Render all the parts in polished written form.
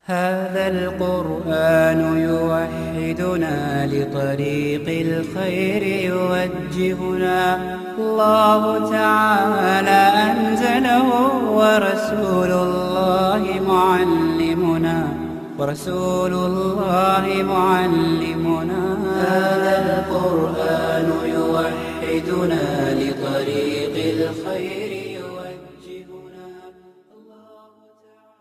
هذا القرآن يوحدنا لطريق الخير يوجهنا الله تعالى أنزله ورسول الله معلمنا هذا القرآن يوحدنا لطريق الخير يوجهنا الله تعالى.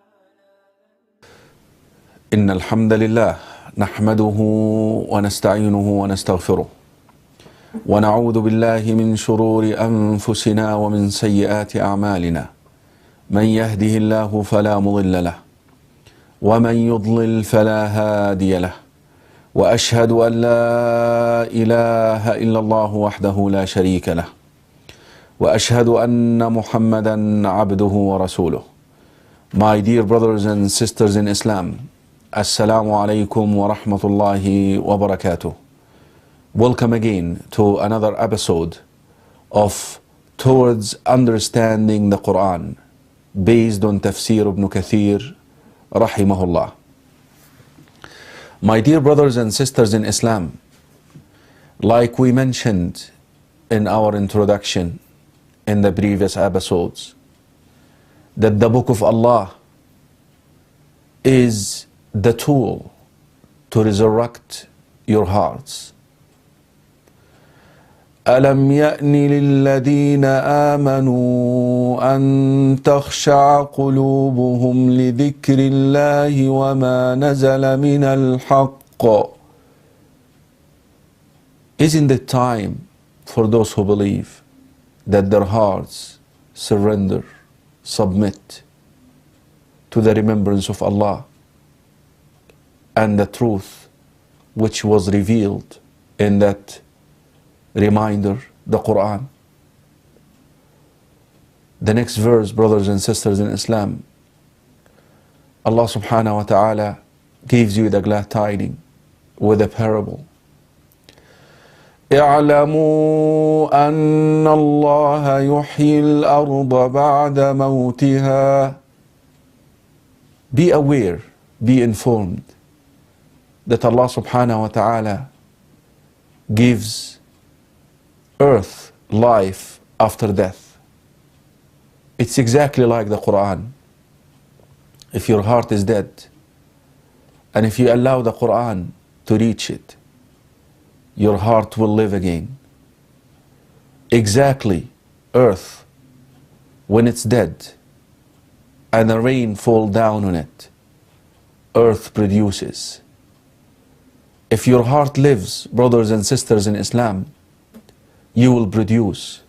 إن الحمد لله نحمده ونستعينه ونستغفره ونعوذ بالله من شرور أنفسنا ومن سيئات أعمالنا من يهده الله فلا مضل له ومن يضلل فلا هادي له وأشهد أن لا إله إلا الله وحده لا شريك له وأشهد أن محمدا عبده ورسوله. My dear brothers and sisters in Islam, Assalamu alaikum wa rahmatullahi wa barakatuh. Welcome again to another episode of Towards Understanding the Quran based on Tafsir ibn Kathir rahimahullah. My dear brothers and sisters in Islam, like we mentioned in our introduction in the previous episodes, that the Book of Allah is the tool to resurrect your hearts. أَلَمْ يَأْنِ لِلَّذِينَ آمَنُوا أَن تَخْشَعَ قُلُوبُهُمْ لِذِكْرِ اللَّهِ وَمَا نَزَلَ مِنَ الْحَقِّ. Isn't it time for those who believe that their hearts surrender, submit to the remembrance of Allah and the truth which was revealed in that reminder, the Quran? The next verse, brothers and sisters in Islam, Allah subhanahu wa ta'ala gives you the glad tidings with a parable. اعلموا أن الله يحيي الأرض بعد موتها. Be aware, be informed that Allah subhanahu wa ta'ala gives earth life after death. It's exactly like the Quran. If your heart is dead and if you allow the Quran to reach it, your heart will live again. Exactly, earth, when it's dead and the rain falls down on it, earth produces. If your heart lives, brothers and sisters in Islam, you will produce.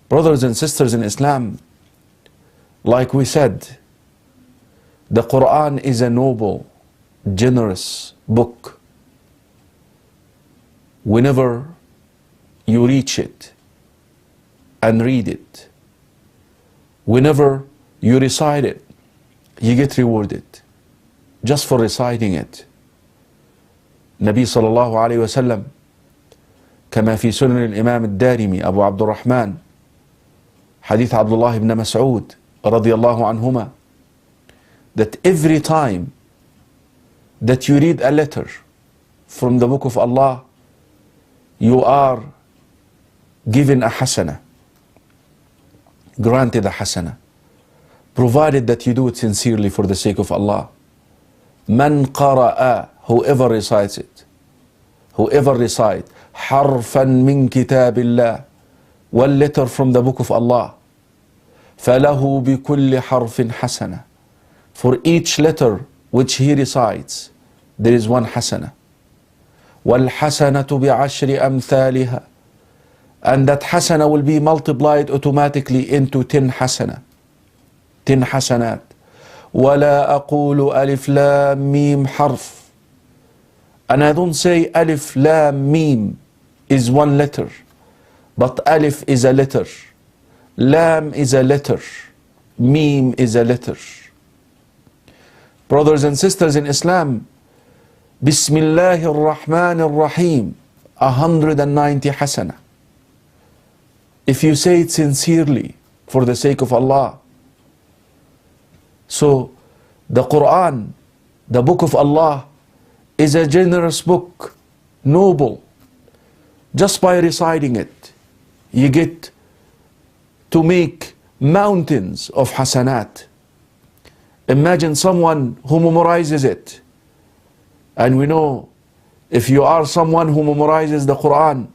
Brothers and sisters in Islam, like we said, the Quran is a noble, generous book. Whenever you reach it and read it, whenever you recite it, you get rewarded just for reciting it. Nabi sallallahu alayhi wa sallam, كما في سنن الإمام الدارمي أبو عبد الرحمن حديث عبد الله بن مسعود رضي الله عنهما, that every time that you read a letter from the Book of Allah, you are given a hasana, granted a hasana, provided that you do it sincerely for the sake of Allah. Man qara'a, whoever recites it, whoever recites harfan min kitabillah, one letter from the Book of Allah, falahu bi kulli harfin hasana, for each letter which he recites there is one hasana. Wal hasanatu bi ashri amthaliha, and that hasana will be multiplied automatically into 10 hasana, 10 hasanat. ولا أقول ألف لام ميم حرف, and I don't say alif lam mim is one letter, but alif is a letter, lam is a letter, mim is a letter. Brothers and sisters in Islam, Bismillahir Rahmanir Rahim, 190 hasana. If you say it sincerely for the sake of Allah, So The Quran, the book of Allah, is a generous book, noble. Just by reciting it, you get to make mountains of hasanat. Imagine someone who memorizes it. And we know, if you are someone who memorizes the Quran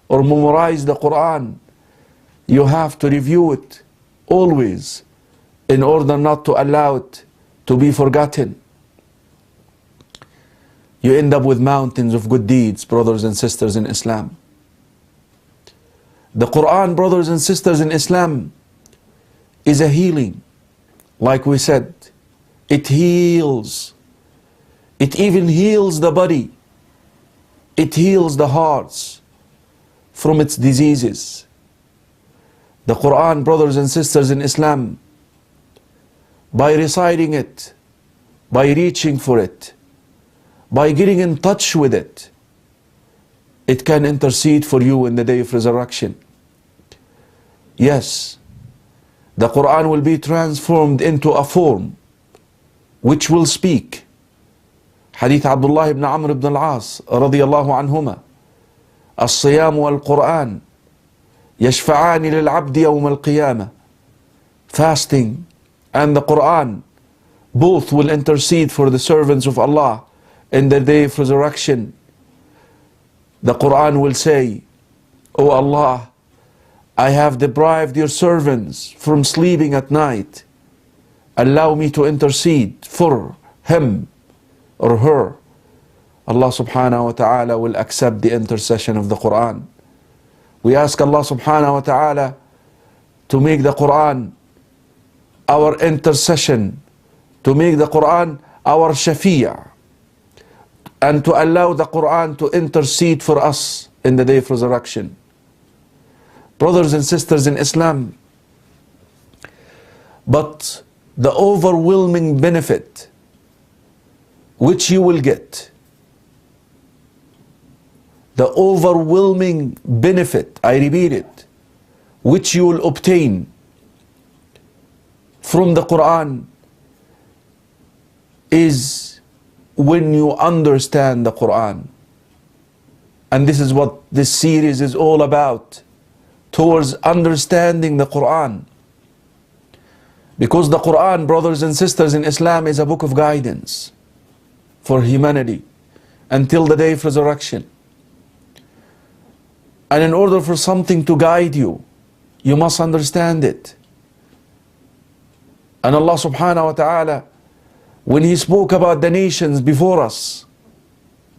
or memorize the Quran, you have to review it always in order not to allow it to be forgotten. You end up with mountains of good deeds, brothers and sisters in Islam. The Quran, brothers and sisters in Islam, is a healing. Like we said, it heals. It even heals the body. It heals the hearts from its diseases. The Quran, brothers and sisters in Islam, by reciting it, by reaching for it, by getting in touch with it, it can intercede for you in the day of resurrection. Yes, the Quran will be transformed into a form which will speak. Hadith Abdullah ibn Amr ibn al-As radiyallahu anhuma, الصيام والقرآن يشفعان للعبد يوم القيامة. Fasting and the Quran both will intercede for the servants of Allah in the day of resurrection. The Quran will say, "O Allah, I have deprived your servants from sleeping at night. Allow me to intercede for him or her." Allah subhanahu wa ta'ala will accept the intercession of the Quran. We ask Allah subhanahu wa ta'ala to make the Quran our intercession, to make the Quran our shafi'ah, and to allow the Quran to intercede for us in the day of resurrection. Brothers and sisters in Islam, but the overwhelming benefit which you will get, the overwhelming benefit, I repeat it, which you will obtain from the Quran is when you understand the Quran. And this is what this series is all about, towards understanding the Quran. Because the Quran, brothers and sisters in Islam, is a book of guidance for humanity until the day of resurrection. And in order for something to guide you, you must understand it. And Allah subhanahu wa ta'ala, when He spoke about the nations before us,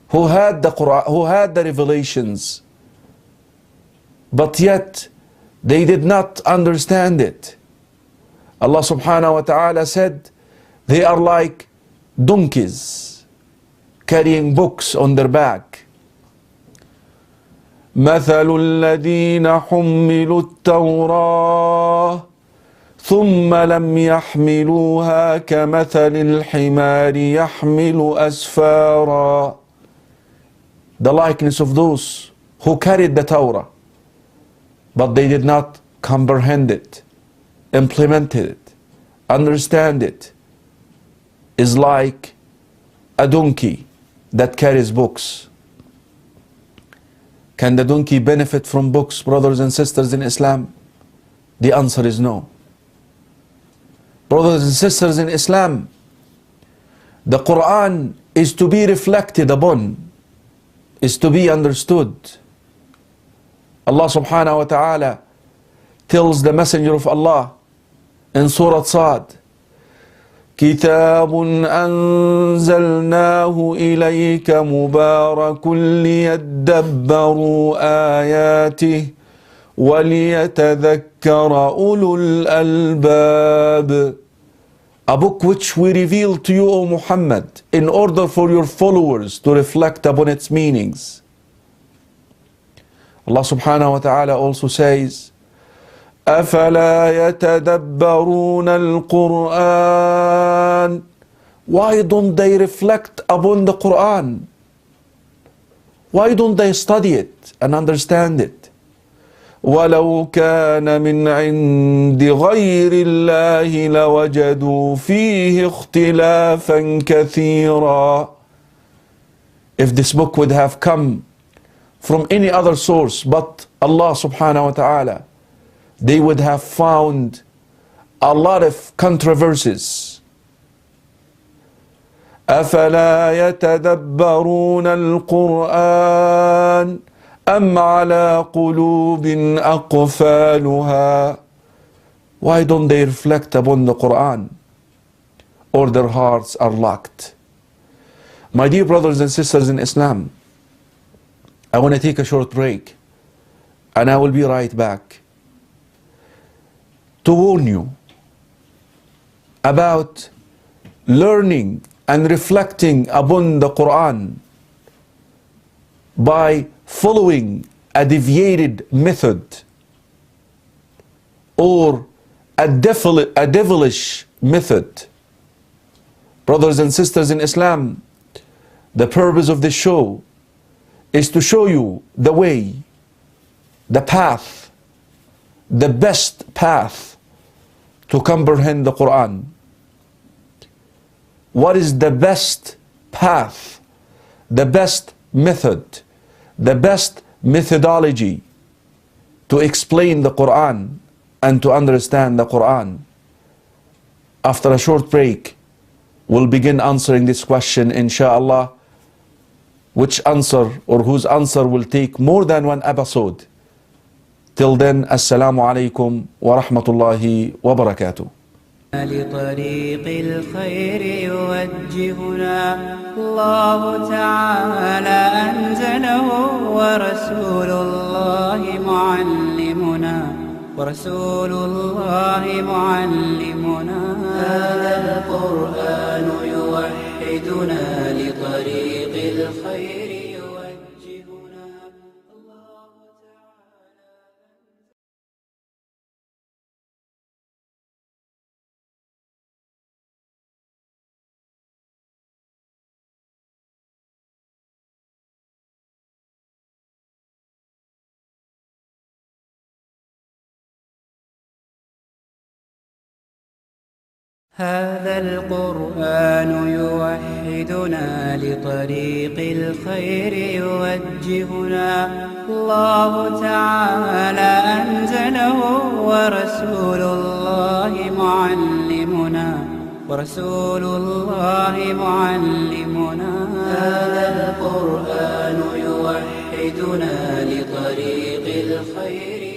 who had the Quran, who had the revelations, but yet they did not understand it, Allah subhanahu wa ta'ala said, they are like donkeys carrying books on their back. مثل الذين حملوا التوراة ثم لم يحملوها كمثل الحمار يحمل أسفارا. The likeness of those who carried the Torah, but they did not comprehend it, implement it, understand it, is like a donkey that carries books. Can the donkey benefit from books, brothers and sisters in Islam? The answer is no. Brothers and sisters in Islam, the Quran is to be reflected upon, is to be understood. Allah subhanahu wa ta'ala tells the Messenger of Allah in Surah Sad, كتاب أنزلناه إليك مبارك ليدبروا آياته وَلِيَتَذَكَّرَ أُولُو الْأَلْبَابِ. A book which we reveal to you, O Muhammad, in order for your followers to reflect upon its meanings. Allah subhanahu wa ta'ala also says, أَفَلَا يَتَدَبَّرُونَ الْقُرْآنَ. Why don't they reflect upon the Quran? Why don't they study it and understand it? وَلَوْ كَانَ مِنْ عِنْدِ غَيْرِ اللَّهِ لَوَجَدُوا فِيهِ اخْتِلَافًا كَثِيرًا. If this book would have come from any other source but Allah subhanahu wa ta'ala, they would have found a lot of controversies. أَفَلَا يَتَدَبَّرُونَ الْقُرْآنَ أَمْ عَلَى قُلُوبٍ أَقْفَالُهَا. Why don't they reflect upon the Quran, or their hearts are locked? My dear brothers and sisters in Islam, I want to take a short break, and I will be right back to warn you about learning and reflecting upon the Quran by following a deviated method or a devilish method. Brothers and sisters in Islam, the purpose of this show is to show you the way, the path, the best path to comprehend the Quran. What is the best path, the best method, the best methodology to explain the Quran and to understand the Quran? After a short break, we'll begin answering this question, inshallah, which answer or whose answer will take more than one episode. Till then, assalamu alaikum wa rahmatullahi wa barakatuh. لطريق الخير يوجهنا الله تعالى أنزله ورسول الله معلمنا هذا القرآن يوحدنا لطريق الخير يوجهنا الله تعالى. هذا القرآن يوحدنا لطريق الخير يوجهنا الله تعالى أنزله ورسول الله معلمنا هذا القرآن يوحدنا لطريق الخير